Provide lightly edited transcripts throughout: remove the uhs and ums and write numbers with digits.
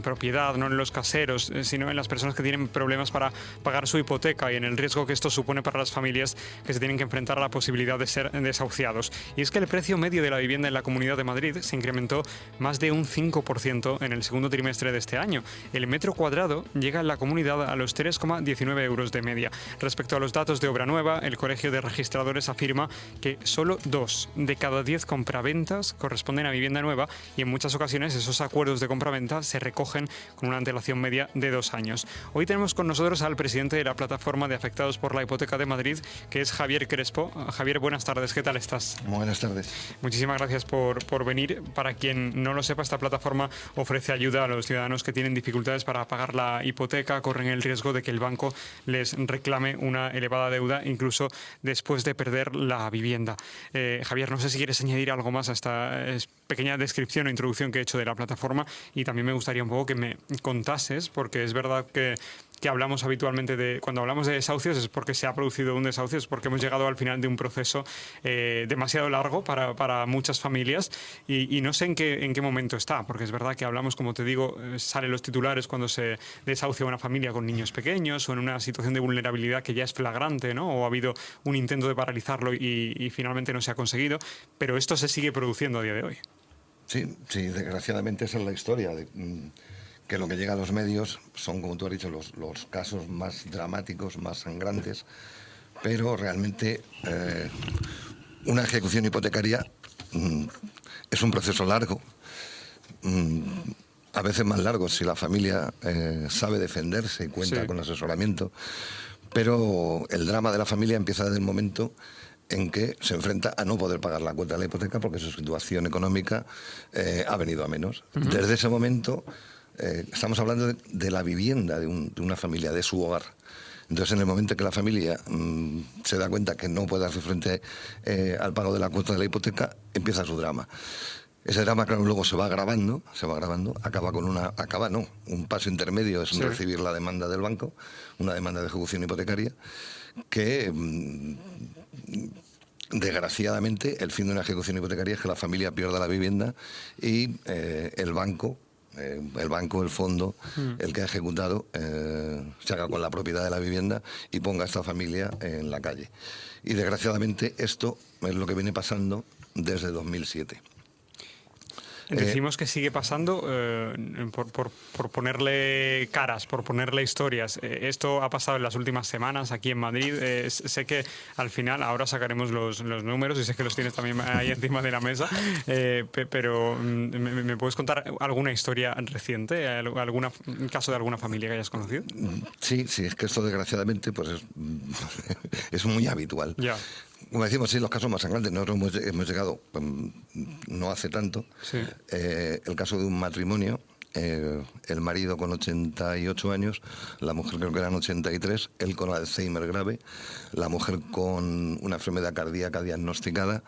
propiedad, no en los caseros, sino en las personas que tienen problemas para pagar su hipoteca y en el riesgo que esto supone para las familias que se tienen que enfrentar a la posibilidad de ser desahuciados. Y es que el precio medio de la vivienda en la Comunidad de Madrid se incrementó más de un 5% en el segundo trimestre de este año. El metro cuadrado llega en la comunidad a los 3,19 euros de media. Respecto a los datos de Obra Nueva, el Colegio de Registradores afirma que solo 2 de cada 10 compraventas corresponden a vivienda nueva y en muchas ocasiones esos acuerdos de compraventa se recogen con una antelación media de 2 años. Hoy tenemos con nosotros al presidente de la plataforma de afectados por la hipoteca de Madrid, que es Javier Crespo. Javier, buenas tardes, ¿qué tal estás? Buenas tardes. Muchísimas gracias por venir. Para quien no lo sepa, esta plataforma ofrece ayuda a los ciudadanos que tienen dificultades para pagar la hipoteca, corren el riesgo de que el banco les reclame una elevada deuda, incluso después de perder la vivienda. Javier, no sé si quieres añadir algo más a esta pequeña descripción o introducción que he hecho de la plataforma, y también me gustaría un poco que me contases, porque es verdad que hablamos habitualmente cuando hablamos de desahucios es porque se ha producido un desahucio, es porque hemos llegado al final de un proceso demasiado largo para muchas familias y no sé en qué momento está, porque es verdad que hablamos, como te digo, salen los titulares cuando se desahucia una familia con niños pequeños o en una situación de vulnerabilidad que ya es flagrante, ¿no? O ha habido un intento de paralizarlo y finalmente no se ha conseguido, pero esto se sigue produciendo a día de hoy. Sí, desgraciadamente esa es la historia, que lo que llega a los medios son, como tú has dicho, los casos más dramáticos, más sangrantes, pero realmente una ejecución hipotecaria es un proceso largo, a veces más largo si la familia sabe defenderse y cuenta con asesoramiento, pero el drama de la familia empieza desde el momento en que se enfrenta a no poder pagar la cuota de la hipoteca porque su situación económica ha venido a menos. Desde ese momento estamos hablando de la vivienda de una familia, de su hogar. Entonces, en el momento en que la familia se da cuenta que no puede hacer frente al pago de la cuota de la hipoteca, empieza su drama. Ese drama, claro, luego se va agravando, acaba con un paso intermedio es recibir la demanda del banco, una demanda de ejecución hipotecaria, que desgraciadamente el fin de una ejecución hipotecaria es que la familia pierda la vivienda y el banco, el fondo, el que ha ejecutado, se haga con la propiedad de la vivienda y ponga a esta familia en la calle. Y desgraciadamente esto es lo que viene pasando desde 2007. Decimos que sigue pasando por ponerle caras, por ponerle historias. Esto ha pasado en las últimas semanas aquí en Madrid. Sé que al final, ahora sacaremos los números y sé que los tienes también ahí encima de la mesa, pero ¿me puedes contar alguna historia reciente, algún caso de alguna familia que hayas conocido? Sí, es que esto desgraciadamente pues es muy habitual. Ya. Como decimos, sí, los casos más sangrantes. Nosotros hemos llegado no hace tanto. Sí. El caso de un matrimonio, el marido con 88 años, la mujer creo que eran 83, él con Alzheimer grave, la mujer con una enfermedad cardíaca diagnosticada,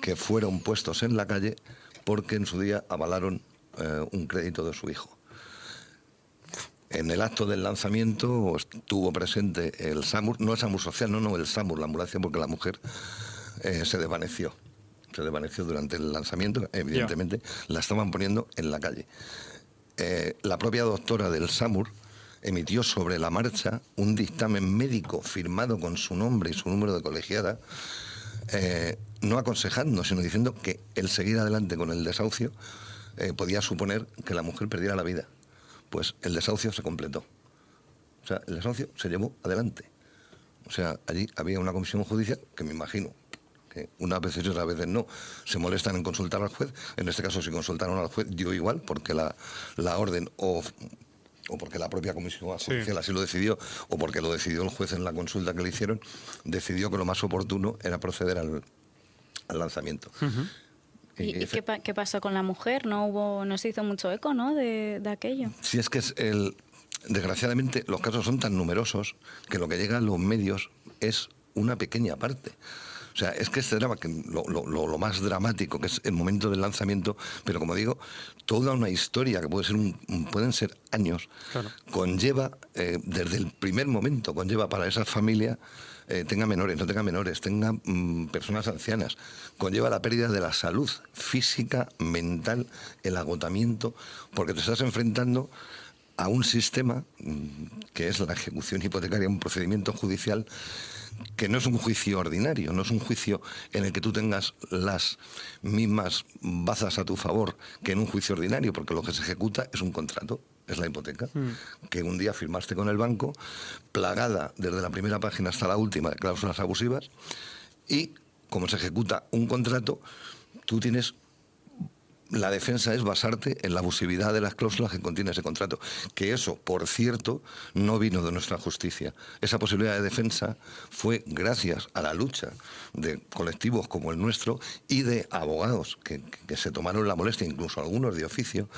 que fueron puestos en la calle porque en su día avalaron un crédito de su hijo. En el acto del lanzamiento estuvo presente el SAMUR, no el SAMUR social, no, el SAMUR, la ambulancia, porque la mujer se desvaneció. Se desvaneció durante el lanzamiento, evidentemente la estaban poniendo en la calle. La propia doctora del SAMUR emitió sobre la marcha un dictamen médico firmado con su nombre y su número de colegiada, no aconsejando, sino diciendo que el seguir adelante con el desahucio podía suponer que la mujer perdiera la vida. Pues el desahucio se completó. O sea, el desahucio se llevó adelante. O sea, allí había una comisión judicial que me imagino que unas veces y otras veces no se molestan en consultar al juez. En este caso, si consultaron al juez, dio igual, porque la orden o porque la propia comisión judicial así lo decidió, o porque lo decidió el juez en la consulta que le hicieron, decidió que lo más oportuno era proceder al lanzamiento. ¿Y qué pasó con la mujer? No se hizo mucho eco, ¿no?, de aquello. Sí, es que desgraciadamente los casos son tan numerosos que lo que llega a los medios es una pequeña parte. O sea, es que este drama, que lo más dramático, que es el momento del lanzamiento, pero como digo, toda una historia que pueden ser años, claro, conlleva, desde el primer momento, conlleva para esa familia, tenga menores, no tenga menores, tenga personas ancianas, conlleva la pérdida de la salud física, mental, el agotamiento, porque te estás enfrentando a un sistema que es la ejecución hipotecaria, un procedimiento judicial que no es un juicio ordinario, no es un juicio en el que tú tengas las mismas bazas a tu favor que en un juicio ordinario, porque lo que se ejecuta es un contrato, es la hipoteca, que un día firmaste con el banco, plagada desde la primera página hasta la última de cláusulas abusivas, y como se ejecuta un contrato, tú tienes... La defensa es basarte en la abusividad de las cláusulas que contiene ese contrato. Que eso, por cierto, no vino de nuestra justicia. Esa posibilidad de defensa fue gracias a la lucha de colectivos como el nuestro y de abogados que se tomaron la molestia, incluso algunos de oficio,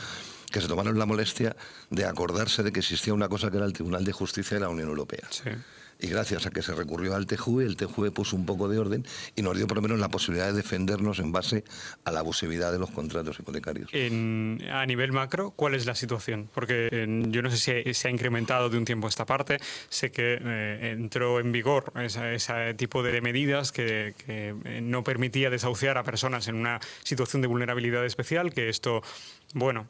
que se tomaron la molestia de acordarse de que existía una cosa que era el Tribunal de Justicia de la Unión Europea. Sí. Y gracias a que se recurrió al TJUE, el TJUE puso un poco de orden y nos dio por lo menos la posibilidad de defendernos en base a la abusividad de los contratos hipotecarios. A nivel macro, ¿cuál es la situación? Porque yo no sé si se ha incrementado de un tiempo a esta parte. Sé que entró en vigor ese tipo de medidas que no permitía desahuciar a personas en una situación de vulnerabilidad especial, que esto... Bueno,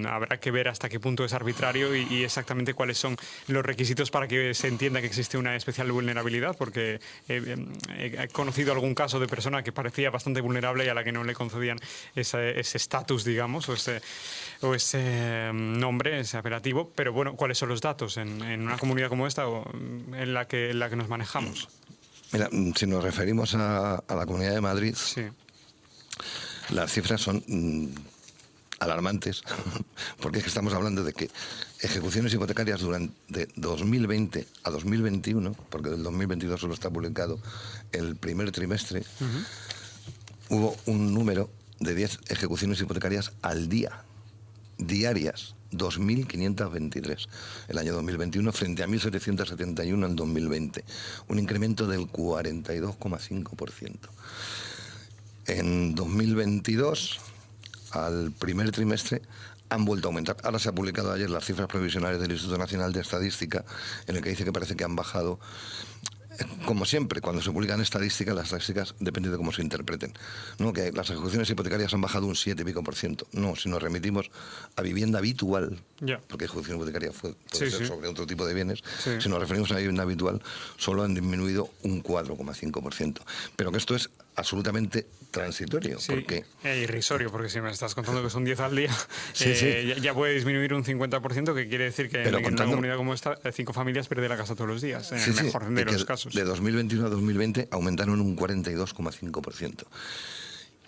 habrá que ver hasta qué punto es arbitrario y exactamente cuáles son los requisitos para que se entienda que existe una especial vulnerabilidad, porque he conocido algún caso de persona que parecía bastante vulnerable y a la que no le concedían ese estatus, digamos, o ese nombre, ese apelativo. Pero bueno, ¿cuáles son los datos en una comunidad como esta o en la que nos manejamos? Mira, si nos referimos a la Comunidad de Madrid, sí, las cifras son... alarmantes, porque es que estamos hablando de que ejecuciones hipotecarias durante 2020 a 2021, porque del 2022 solo está publicado el primer trimestre, hubo un número de 10 ejecuciones hipotecarias al día, diarias, 2.523 el año 2021 frente a 1.771 en 2020, un incremento del 42,5%. En 2022... al primer trimestre han vuelto a aumentar. Ahora se ha publicado ayer las cifras provisionales del Instituto Nacional de Estadística, en el que dice que parece que han bajado. Como siempre, cuando se publican estadísticas, las estadísticas dependen de cómo se interpreten. No, que las ejecuciones hipotecarias han bajado un 7 y pico %. No, si nos remitimos a vivienda habitual, porque ejecución hipotecaria puede ser sobre otro tipo de bienes, si nos referimos a vivienda habitual, solo han disminuido un 4,5%. Pero que esto es absolutamente transitorio. Porque irrisorio, porque si me estás contando que son 10 al día, ya puede disminuir un 50%, que quiere decir que en una comunidad como esta, 5 familias pierden la casa todos los días, en el mejor de los casos. De 2021 a 2020 aumentaron un 42,5%.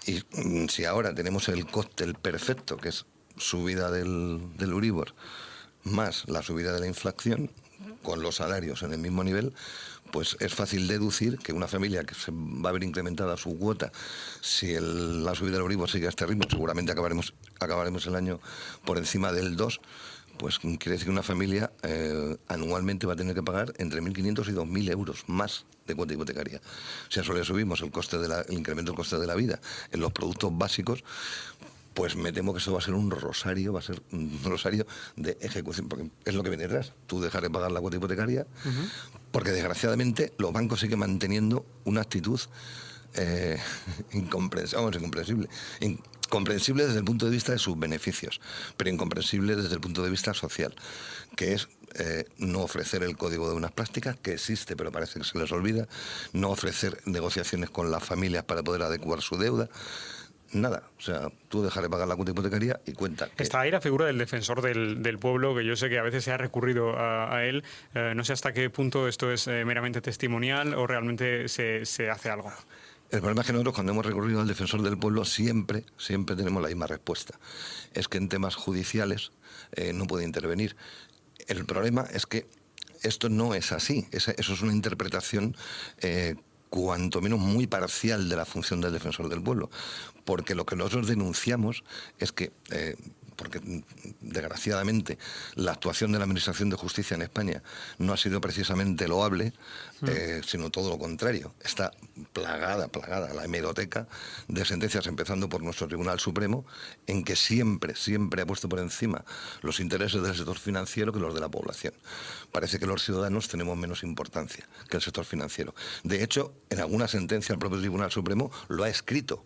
Y si ahora tenemos el cóctel perfecto, que es subida del Euribor, más la subida de la inflación, con los salarios en el mismo nivel, pues es fácil deducir que una familia que se va a ver incrementada su cuota, si la subida del Euribor sigue a este ritmo, seguramente acabaremos el año por encima del 2%, pues quiere decir que una familia anualmente va a tener que pagar entre 1.500 y 2.000 euros más de cuota hipotecaria. Si a eso le subimos el incremento del coste de la vida en los productos básicos, pues me temo que eso va a ser un rosario de ejecución, porque es lo que viene detrás. Tú dejar de pagar la cuota hipotecaria, porque desgraciadamente los bancos siguen manteniendo una actitud incomprensible. Comprensible desde el punto de vista de sus beneficios, pero incomprensible desde el punto de vista social, que es no ofrecer el código de buenas prácticas, que existe pero parece que se les olvida, no ofrecer negociaciones con las familias para poder adecuar su deuda. Nada, o sea, tú dejar de pagar la cuota hipotecaria y cuenta. Está ahí la figura del defensor del pueblo, que yo sé que a veces se ha recurrido a él. No sé hasta qué punto esto es meramente testimonial o realmente se hace algo. El problema es que nosotros, cuando hemos recurrido al defensor del pueblo, siempre tenemos la misma respuesta. Es que en temas judiciales no puede intervenir. El problema es que esto no es así. Eso es una interpretación cuanto menos muy parcial de la función del defensor del pueblo. Porque lo que nosotros denunciamos es que porque desgraciadamente la actuación de la Administración de Justicia en España no ha sido precisamente loable, sino todo lo contrario. Está plagada la hemeroteca de sentencias, empezando por nuestro Tribunal Supremo, en que siempre ha puesto por encima los intereses del sector financiero que los de la población. Parece que los ciudadanos tenemos menos importancia que el sector financiero. De hecho, en alguna sentencia el propio Tribunal Supremo lo ha escrito,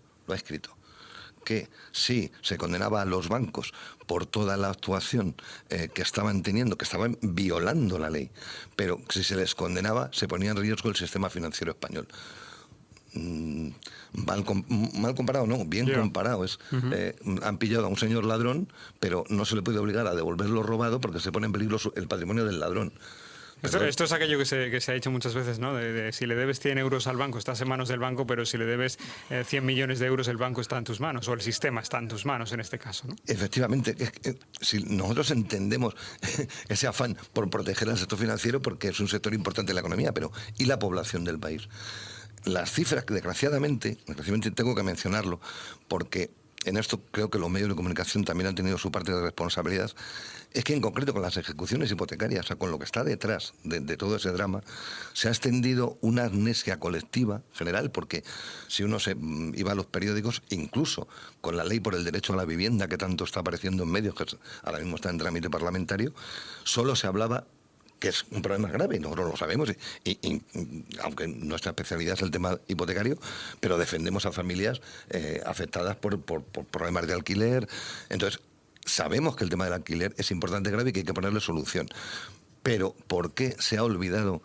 que sí, se condenaba a los bancos por toda la actuación que estaban teniendo, que estaban violando la ley, pero si se les condenaba se ponía en riesgo el sistema financiero español. Mal comparado, no, bien comparado. Han pillado a un señor ladrón, pero no se le puede obligar a devolver lo robado porque se pone en peligro el patrimonio del ladrón. Esto es aquello que se ha dicho muchas veces, ¿no? De si le debes 100 euros al banco, estás en manos del banco, pero si le debes 100 millones de euros, el banco está en tus manos, o el sistema está en tus manos en este caso, ¿no? Efectivamente, si nosotros entendemos ese afán por proteger al sector financiero, porque es un sector importante de la economía, pero ¿y la población del país? Las cifras, que desgraciadamente tengo que mencionarlo, porque en esto creo que los medios de comunicación también han tenido su parte de responsabilidad, es que en concreto con las ejecuciones hipotecarias, o sea, con lo que está detrás de todo ese drama, se ha extendido una amnesia colectiva general, porque si uno se iba a los periódicos, incluso con la ley por el derecho a la vivienda, que tanto está apareciendo en medios, que ahora mismo está en trámite parlamentario, solo se hablaba que es un problema grave, nosotros lo sabemos, y aunque nuestra especialidad es el tema hipotecario, pero defendemos a familias afectadas por problemas de alquiler. Entonces, sabemos que el tema del alquiler es importante, grave, y que hay que ponerle solución. Pero, ¿por qué se ha olvidado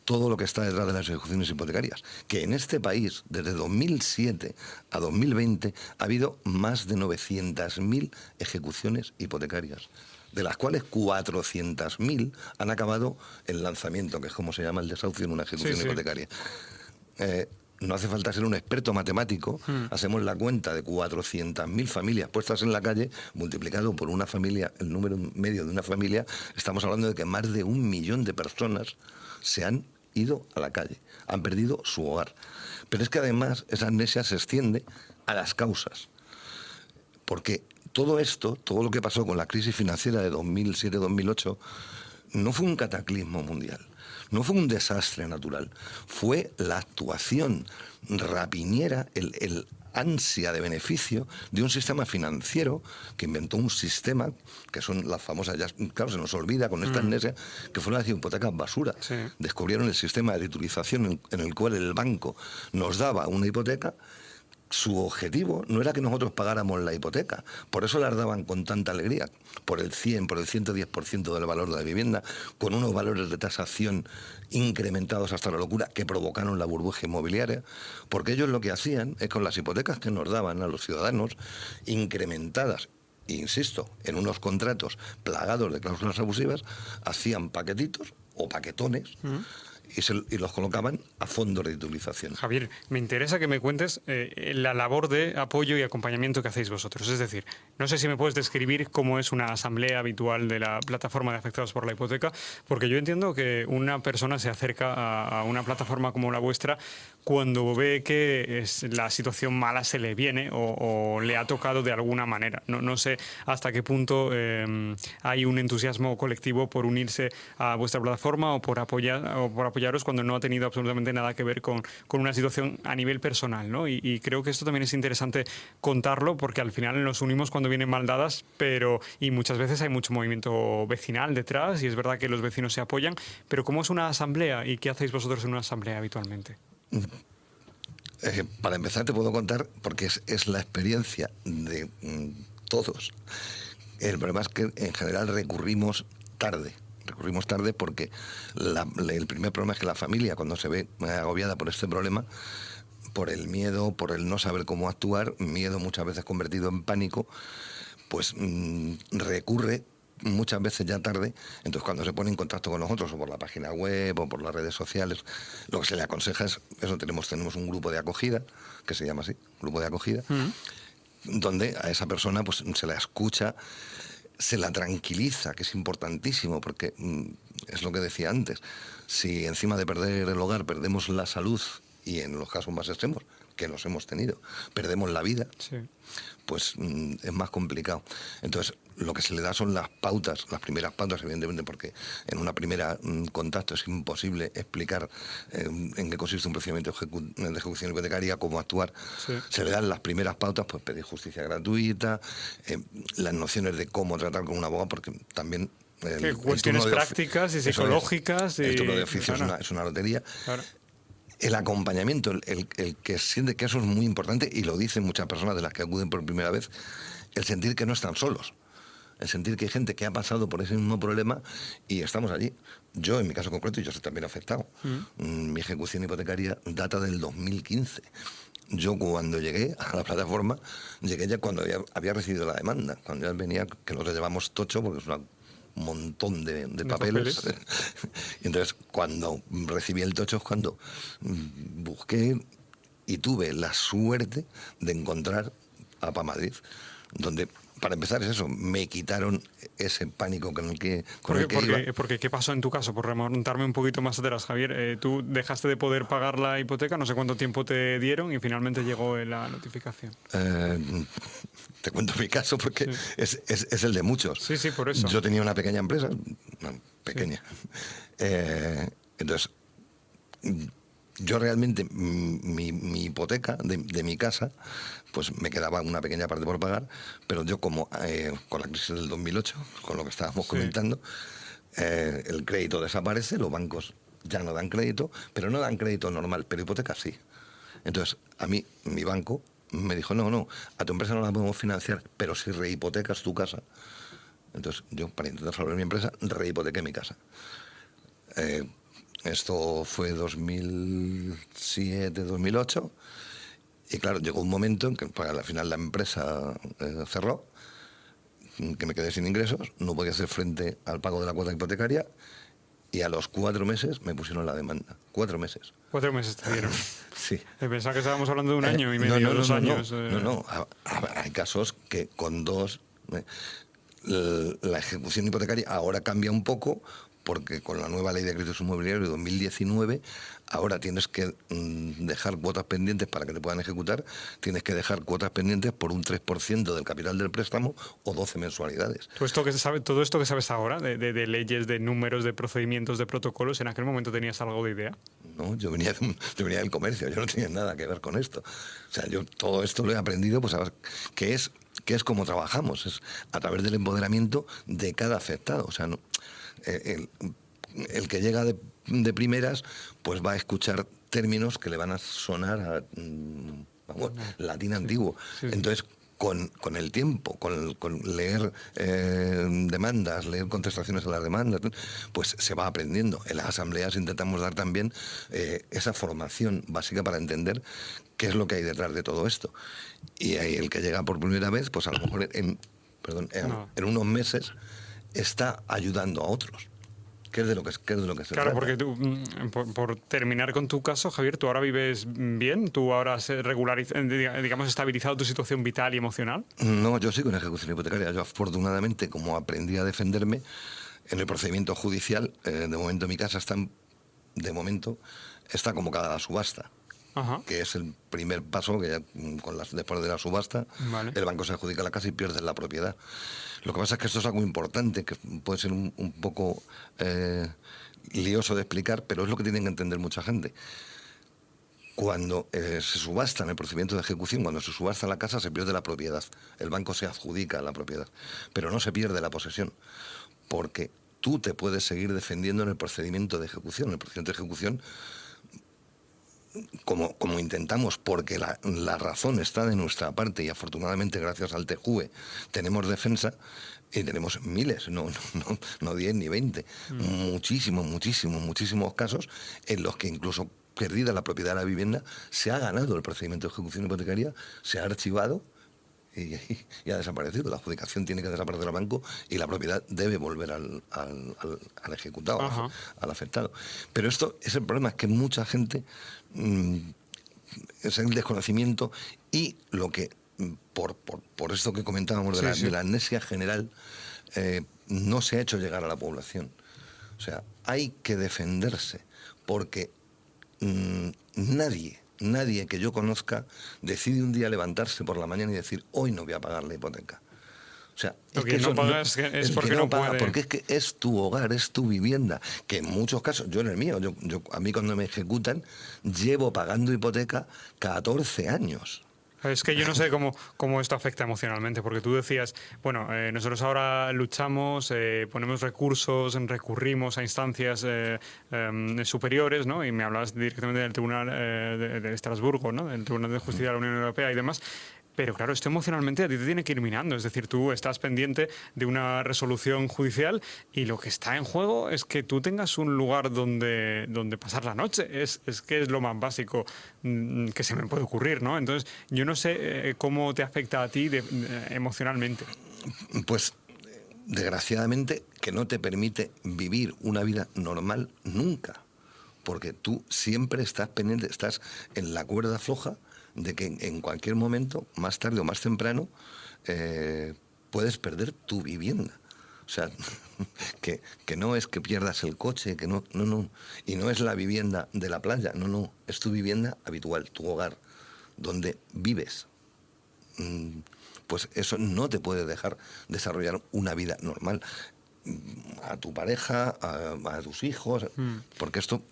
todo lo que está detrás de las ejecuciones hipotecarias? Que en este país, desde 2007 a 2020, ha habido más de 900.000 ejecuciones hipotecarias, de las cuales 400.000 han acabado en lanzamiento, que es como se llama el desahucio en una ejecución hipotecaria. No hace falta ser un experto matemático, hacemos la cuenta de 400.000 familias puestas en la calle, multiplicado por una familia, el número medio de una familia, estamos hablando de que más de 1 millón de personas se han ido a la calle, han perdido su hogar. Pero es que además esa amnesia se extiende a las causas, porque todo esto, todo lo que pasó con la crisis financiera de 2007-2008, no fue un cataclismo mundial, no fue un desastre natural, fue la actuación rapiñera, el ansia de beneficio de un sistema financiero que inventó un sistema, que son las famosas, ya, claro, se nos olvida con esta amnesia, que fueron las hipotecas basura. Sí. Descubrieron el sistema de titulización en el cual el banco nos daba una hipoteca. Su objetivo no era que nosotros pagáramos la hipoteca, por eso las daban con tanta alegría, por el 100, por el 110% del valor de la vivienda, con unos valores de tasación incrementados hasta la locura que provocaron la burbuja inmobiliaria, porque ellos lo que hacían es con las hipotecas que nos daban a los ciudadanos, incrementadas, insisto, en unos contratos plagados de cláusulas abusivas, hacían paquetitos o paquetones, y los colocaban a fondos de titulización. Javier, me interesa que me cuentes la labor de apoyo y acompañamiento que hacéis vosotros. Es decir, no sé si me puedes describir cómo es una asamblea habitual de la plataforma de afectados por la hipoteca, porque yo entiendo que una persona se acerca a una plataforma como la vuestra cuando ve que la situación mala se le viene o le ha tocado de alguna manera. No sé hasta qué punto hay un entusiasmo colectivo por unirse a vuestra plataforma o por apoyaros cuando no ha tenido absolutamente nada que ver con una situación a nivel personal, ¿no? Y creo que esto también es interesante contarlo, porque al final nos unimos cuando vienen mal dadas, y muchas veces hay mucho movimiento vecinal detrás y es verdad que los vecinos se apoyan, pero ¿cómo es una asamblea y qué hacéis vosotros en una asamblea habitualmente? Para empezar te puedo contar, porque es la experiencia de todos. El problema es que en general recurrimos tarde porque el primer problema es que la familia, cuando se ve agobiada por este problema, por el miedo, por el no saber cómo actuar, miedo muchas veces convertido en pánico, pues recurre muchas veces ya tarde. Entonces, cuando se pone en contacto con nosotros, o por la página web, o por las redes sociales, lo que se le aconseja es eso. Tenemos un grupo de acogida, que se llama así, grupo de acogida, donde a esa persona pues se la escucha, se la tranquiliza, que es importantísimo, porque es lo que decía antes, si encima de perder el hogar perdemos la salud, y en los casos más extremos, que los hemos tenido, perdemos la vida, Sí. pues es más complicado. Entonces, lo que se le da son las pautas, las primeras pautas, evidentemente, porque en una primera contacto es imposible explicar en qué consiste un procedimiento de ejecución hipotecaria, cómo actuar. Sí. Se le dan las primeras pautas, pues pedir justicia gratuita, las nociones de cómo tratar con un abogado, porque también... Que cuestiones prácticas y psicológicas. El turno de oficio es una lotería. Claro. El acompañamiento, el que siente que eso es muy importante, y lo dicen muchas personas de las que acuden por primera vez, el sentir que no están solos, el sentir que hay gente que ha pasado por ese mismo problema y estamos allí. Yo, en mi caso concreto, yo soy también afectado. Mi ejecución hipotecaria data del 2015. Yo cuando llegué a la plataforma, llegué ya cuando había recibido la demanda, cuando ya venía, que nosotros llevamos tocho, porque es un montón de papeles. Y entonces, cuando recibí el tocho es cuando busqué y tuve la suerte de encontrar a Pa Madrid, donde, para empezar, es eso, me quitaron ese pánico con el que iba. Porque ¿qué pasó en tu caso? Por remontarme un poquito más atrás, Javier, tú dejaste de poder pagar la hipoteca, no sé cuánto tiempo te dieron y finalmente llegó la notificación. Te cuento mi caso porque es el de muchos. Sí, sí, por eso. Yo tenía una pequeña empresa, pequeña. Sí. Entonces, yo realmente, mi hipoteca de mi casa, pues me quedaba una pequeña parte por pagar, pero yo como con la crisis del 2008, con lo que estábamos comentando, el crédito desaparece, los bancos ya no dan crédito, pero no dan crédito normal, pero hipoteca sí. Entonces, a mí, mi banco me dijo, no, a tu empresa no la podemos financiar, pero si rehipotecas tu casa. Entonces, yo, para intentar salvar mi empresa, rehipotequé mi casa. Esto fue 2007, 2008, y claro, llegó un momento en que al final la empresa cerró, que me quedé sin ingresos, no podía hacer frente al pago de la cuota hipotecaria, y a los 4 meses me pusieron la demanda. 4 meses. 4 meses te dieron. Sí. Pensaba que estábamos hablando de un año y medio, 2 años. No. Hay casos que con 2... la ejecución hipotecaria ahora cambia un poco, porque con la nueva ley de créditos inmobiliarios de 2019, ahora tienes que dejar cuotas pendientes para que te puedan ejecutar, tienes que dejar cuotas pendientes por un 3% del capital del préstamo o 12 mensualidades. Todo esto que sabes ahora, de leyes, de números, de procedimientos, de protocolos, ¿en aquel momento tenías algo de idea? No, yo venía del comercio, yo no tenía nada que ver con esto. O sea, yo todo esto lo he aprendido, pues, que es como trabajamos, es a través del empoderamiento de cada afectado. O sea, no, el que llega de primeras, pues va a escuchar términos que le van a sonar a latín antiguo. Sí. Entonces, con el tiempo, con leer demandas, leer contestaciones a las demandas, pues se va aprendiendo. En las asambleas intentamos dar también esa formación básica para entender qué es lo que hay detrás de todo esto. Y ahí el que llega por primera vez, pues a lo mejor en unos meses está ayudando a otros. ¿Qué es de lo que se trata? Claro, porque tú, por terminar con tu caso, Javier, ¿tú ahora vives bien? ¿Tú ahora has estabilizado tu situación vital y emocional? No, yo sigo en ejecución hipotecaria. Yo, afortunadamente, como aprendí a defenderme en el procedimiento judicial, de momento mi casa está convocada a la subasta. Ajá. Que es el primer paso, que ya después de la subasta, vale, el banco se adjudica la casa y pierdes la propiedad. Lo que pasa es que esto es algo importante, que puede ser un poco lioso de explicar, pero es lo que tienen que entender mucha gente. Cuando se subasta en el procedimiento de ejecución, cuando se subasta la casa, se pierde la propiedad. El banco se adjudica la propiedad, pero no se pierde la posesión, porque tú te puedes seguir defendiendo en el procedimiento de ejecución. En el procedimiento de ejecución, como intentamos, porque la razón está de nuestra parte, y afortunadamente gracias al TJUE tenemos defensa, y tenemos miles, no 10 ni 20, muchísimos casos en los que incluso perdida la propiedad de la vivienda se ha ganado el procedimiento de ejecución hipotecaria, se ha archivado y ha desaparecido. La adjudicación tiene que desaparecer del banco y la propiedad debe volver al ejecutado, al afectado. Pero esto es el problema, es que mucha gente es el desconocimiento y lo que, por esto que comentábamos de la amnesia general, no se ha hecho llegar a la población. O sea, hay que defenderse, porque nadie nadie que yo conozca decide un día levantarse por la mañana y decir, hoy no voy a pagar la hipoteca. O sea, es que no pagas es porque no puede. Porque es que es tu hogar, es tu vivienda, que en muchos casos, yo en el mío, a mí cuando me ejecutan, llevo pagando hipoteca 14 años. Es que yo no sé cómo esto afecta emocionalmente, porque tú decías, bueno, nosotros ahora luchamos, ponemos recursos, recurrimos a instancias superiores, ¿no? Y me hablabas directamente del Tribunal de Estrasburgo, ¿no? Del Tribunal de Justicia de la Unión Europea y demás. Pero claro, esto emocionalmente a ti te tiene que ir minando. Es decir, tú estás pendiente de una resolución judicial y lo que está en juego es que tú tengas un lugar donde pasar la noche. Es que es lo más básico que se me puede ocurrir, ¿no? Entonces, yo no sé cómo te afecta a ti emocionalmente. Pues, desgraciadamente, que no te permite vivir una vida normal nunca. Porque tú siempre estás pendiente, estás en la cuerda floja de que en cualquier momento, más tarde o más temprano, puedes perder tu vivienda. O sea, que no es que pierdas el coche, que no. Y no es la vivienda de la playa, no. Es tu vivienda habitual, tu hogar, donde vives. Pues eso no te puede dejar desarrollar una vida normal. A tu pareja, a tus hijos, porque esto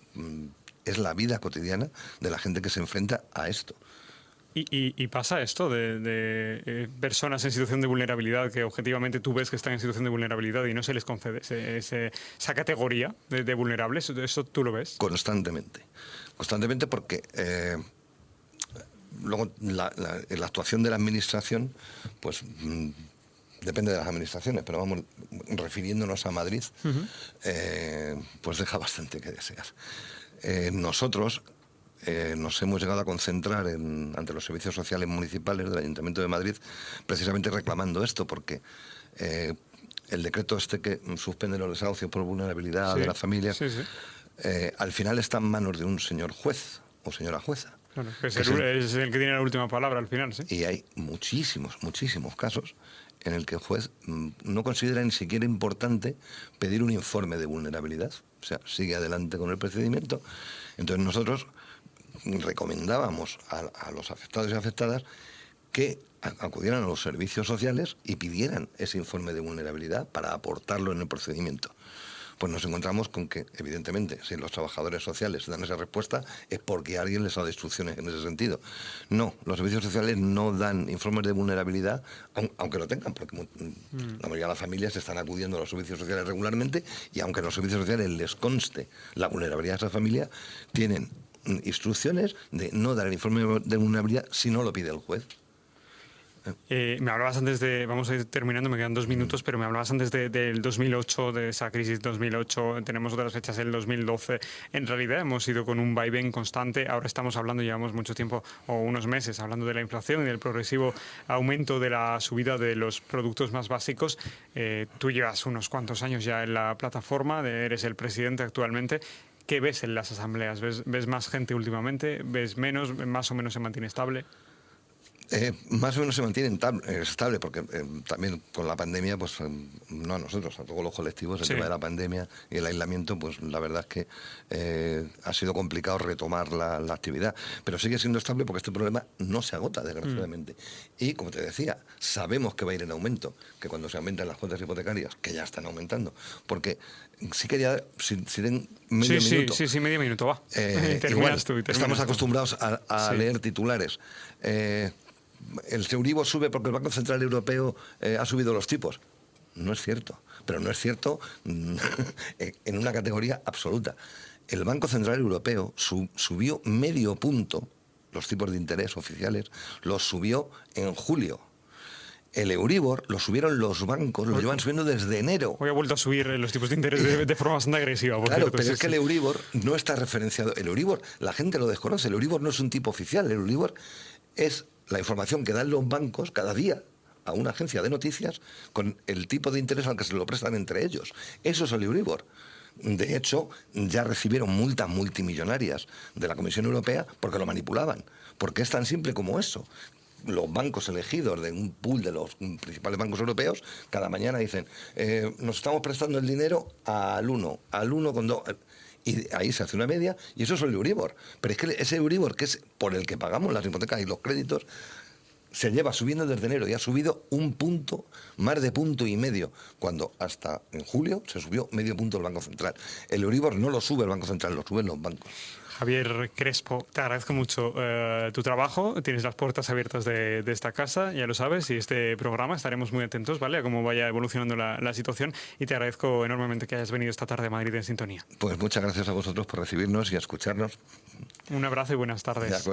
es la vida cotidiana de la gente que se enfrenta a esto. ¿Y pasa esto de personas en situación de vulnerabilidad que objetivamente tú ves que están en situación de vulnerabilidad y no se les concede esa categoría de vulnerables? ¿Eso tú lo ves? Constantemente porque luego la actuación de la administración, pues depende de las administraciones, pero vamos, refiriéndonos a Madrid, pues deja bastante que desear. Nosotros nos hemos llegado a concentrar ante los servicios sociales municipales del Ayuntamiento de Madrid precisamente reclamando esto, porque el decreto que suspende los desahucios por vulnerabilidad de las familias, al final está en manos de un señor juez o señora jueza. Claro, es el que tiene la última palabra al final, ¿sí? Y hay muchísimos casos en el que el juez no considera ni siquiera importante pedir un informe de vulnerabilidad. O sea, sigue adelante con el procedimiento. Entonces nosotros recomendábamos a los afectados y afectadas que acudieran a los servicios sociales y pidieran ese informe de vulnerabilidad para aportarlo en el procedimiento. Pues nos encontramos con que, evidentemente, si los trabajadores sociales dan esa respuesta es porque alguien les ha dado instrucciones en ese sentido. No, los servicios sociales no dan informes de vulnerabilidad, aunque lo tengan, porque la mayoría de las familias están acudiendo a los servicios sociales regularmente y aunque a los servicios sociales les conste la vulnerabilidad de esa familia, tienen instrucciones de no dar el informe de vulnerabilidad si no lo pide el juez. Me hablabas antes vamos a ir terminando, me quedan 2 minutos, pero me hablabas antes del 2008, de esa crisis 2008, tenemos otras fechas del 2012. En realidad hemos ido con un vaivén constante, ahora estamos hablando, llevamos mucho tiempo, o unos meses, hablando de la inflación y del progresivo aumento de la subida de los productos más básicos. Tú llevas unos cuantos años ya en la plataforma, eres el presidente actualmente. ¿Qué ves en las asambleas? ¿Ves más gente últimamente? ¿Ves menos? ¿Más o menos se mantiene estable? Más o menos se mantiene estable, porque también con la pandemia, pues no a nosotros, a todos los colectivos, el tema de la pandemia y el aislamiento, pues la verdad es que ha sido complicado retomar la actividad. Pero sigue siendo estable porque este problema no se agota, desgraciadamente. Y, como te decía, sabemos que va a ir en aumento, que cuando se aumentan las cuotas hipotecarias, que ya están aumentando, porque sí quería, si den medio minuto. Sí, medio minuto, va. Terminas tú. Estamos acostumbrados a leer titulares. El Euribor sube porque el Banco Central Europeo ha subido los tipos. No es cierto, pero no es cierto en una categoría absoluta. El Banco Central Europeo subió medio punto los tipos de interés oficiales, los subió en julio. El Euribor lo subieron los bancos, lo llevan subiendo desde enero. Hoy ha vuelto a subir los tipos de interés de forma bastante agresiva. Claro, cierto, pero es que el Euribor no está referenciado. El Euribor, la gente lo desconoce, el Euribor no es un tipo oficial, el Euribor es la información que dan los bancos cada día a una agencia de noticias con el tipo de interés al que se lo prestan entre ellos. Eso es el Euribor. De hecho, ya recibieron multas multimillonarias de la Comisión Europea porque lo manipulaban. Porque es tan simple como eso. Los bancos elegidos de un pool de los principales bancos europeos, cada mañana dicen, nos estamos prestando el dinero al 1,2. y ahí se hace una media, y eso es el Euribor. Pero es que ese Euribor, que es por el que pagamos las hipotecas y los créditos, se lleva subiendo desde enero y ha subido un punto, más de 1,5 puntos, cuando hasta en julio se subió medio punto el Banco Central. El Euribor no lo sube el Banco Central, lo suben los bancos. Javier Crespo, te agradezco mucho tu trabajo. Tienes las puertas abiertas de esta casa, ya lo sabes, y este programa estaremos muy atentos, ¿vale?, a cómo vaya evolucionando la situación. Y te agradezco enormemente que hayas venido esta tarde a Madrid en Sintonía. Pues muchas gracias a vosotros por recibirnos y a escucharnos. Un abrazo y buenas tardes.